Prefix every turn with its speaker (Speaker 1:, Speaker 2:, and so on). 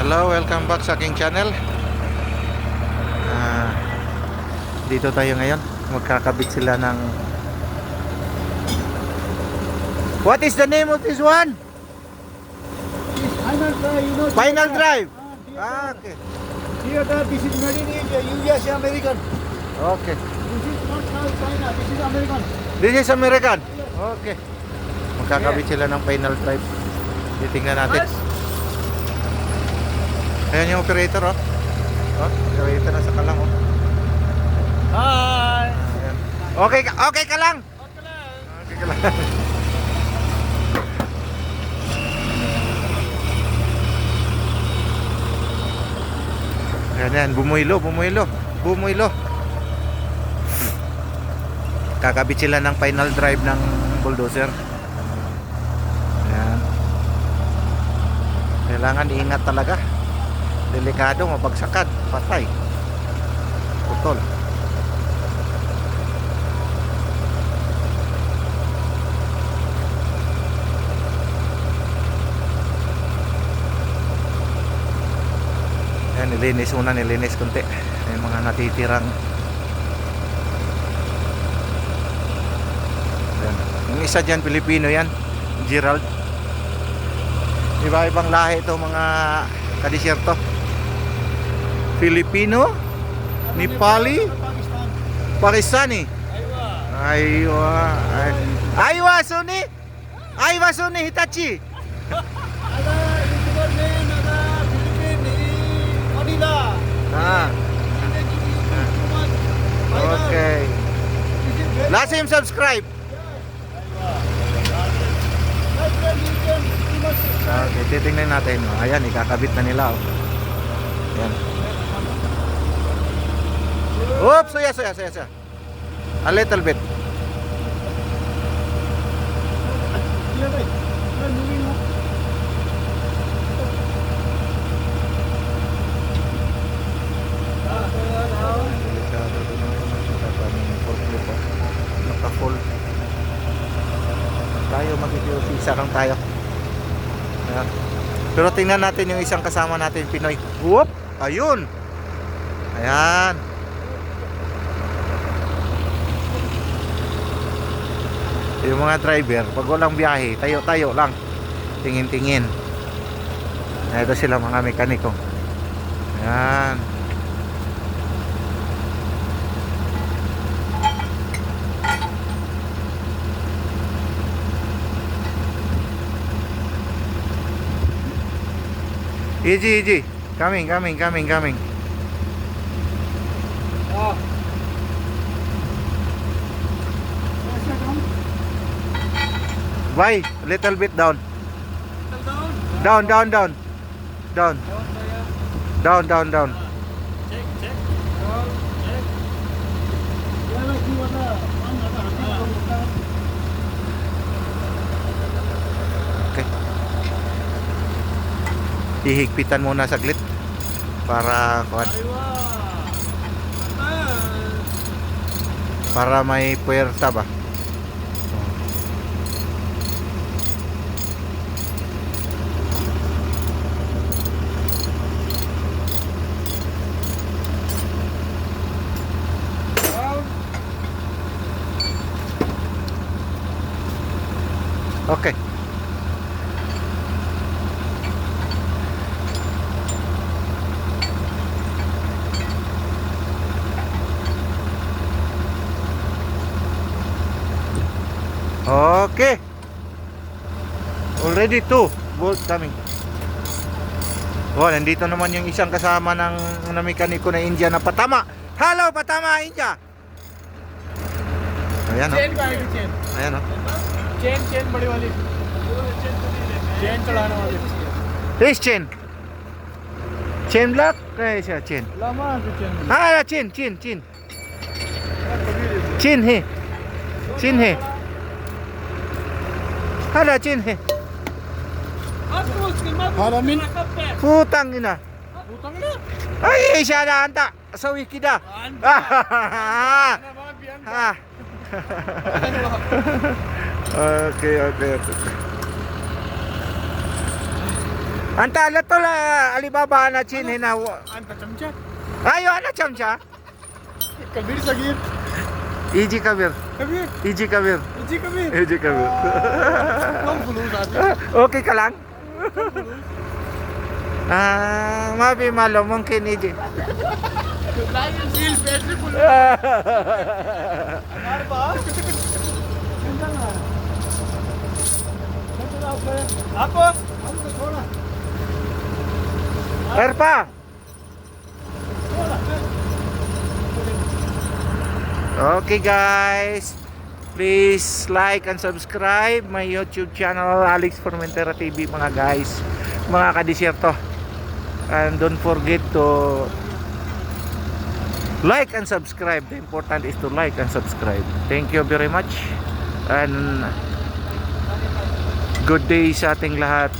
Speaker 1: Hello, welcome back sa aking channel. Dito tayo ngayon. Magkakabit sila ng... What is the name of this one?
Speaker 2: Final drive, you know.
Speaker 1: Final drive.
Speaker 2: Theater.
Speaker 1: Okay.
Speaker 2: Theater, this is made in India, US American.
Speaker 1: Okay.
Speaker 2: This is not China, this is American.
Speaker 1: This is American. Okay. Magkakabit sila ng final drive. Titingnan natin. Ayan yung operator, oh. Oh, operator na sa kalang, oh.
Speaker 2: Hi.
Speaker 1: Ayan. Okay ka lang. Okay ka lang. Ayan, bumuilo. Kakabit sila ng final drive ng bulldozer. Ayan. Kailangan iingat talaga. Delikado, mapagsakan, patay, putol. Ayan, nilinis konti. May mga natitirang. Ayan. Yung isa dyan, Pilipino yan, Gerald. Iba-ibang lahi ito mga kadisyerto. Filipino, Nepali, Pakistani. Aywa Suni Hitachi. Okay. Lasim subscribe. Okay, titingnan natin. Ayan, ikakabit na nila. Ayan. Oops, soya. A little bit. Naka-full. Tayo mag-i-visa lang tayo. Ayan. Pero tingnan natin yung isang kasama natin, Pinoy. Whoop! Ayun! Ayan. Yung mga driver, pag walang biyahe, tayo lang. Tingin-tingin. Ito sila mga mekaniko. Ayan. Easy. Coming. Why? A little bit down. Down. Down.
Speaker 2: Check.
Speaker 1: Okay. Ihigpitan muna saglit para para may puwersa ba. Okay. Okay. Already 2 volts coming. Oh, nandito naman yung isang kasama ng mekaniko na India na patama. Hello, patama India. Ayan, oh. Ayan, oh.
Speaker 2: Chain बड़ी वाली चेन चलाने वाली
Speaker 1: This chain block? Kaisa chain.
Speaker 2: लम्बा है chain
Speaker 1: Chain है. Hala, chain है.
Speaker 2: Haramin
Speaker 1: Putang ina. Ay, siya na anta. Sa wiki da. Okay. Anta ala to la Alibaba na chin na.
Speaker 2: Anta चमचा
Speaker 1: Ayo ana chamcha.
Speaker 2: Kabir Sagheer
Speaker 1: Iji Kabir.
Speaker 2: Kabir
Speaker 1: Iji Kabir.
Speaker 2: जी Kabir
Speaker 1: Iji Kabir.
Speaker 2: कम फुलूस आते
Speaker 1: Okay ka lang? Mabi malo mungkin Iji.
Speaker 2: Line seal battery full हमारे पास आपको हमको थोड़ा
Speaker 1: Erpa. Okay guys, please like and subscribe my YouTube channel Alex Formentera TV mga guys, mga kadisyerto. And don't forget to like and subscribe. The important is to like and subscribe. Thank you very much and good day sa ating lahat.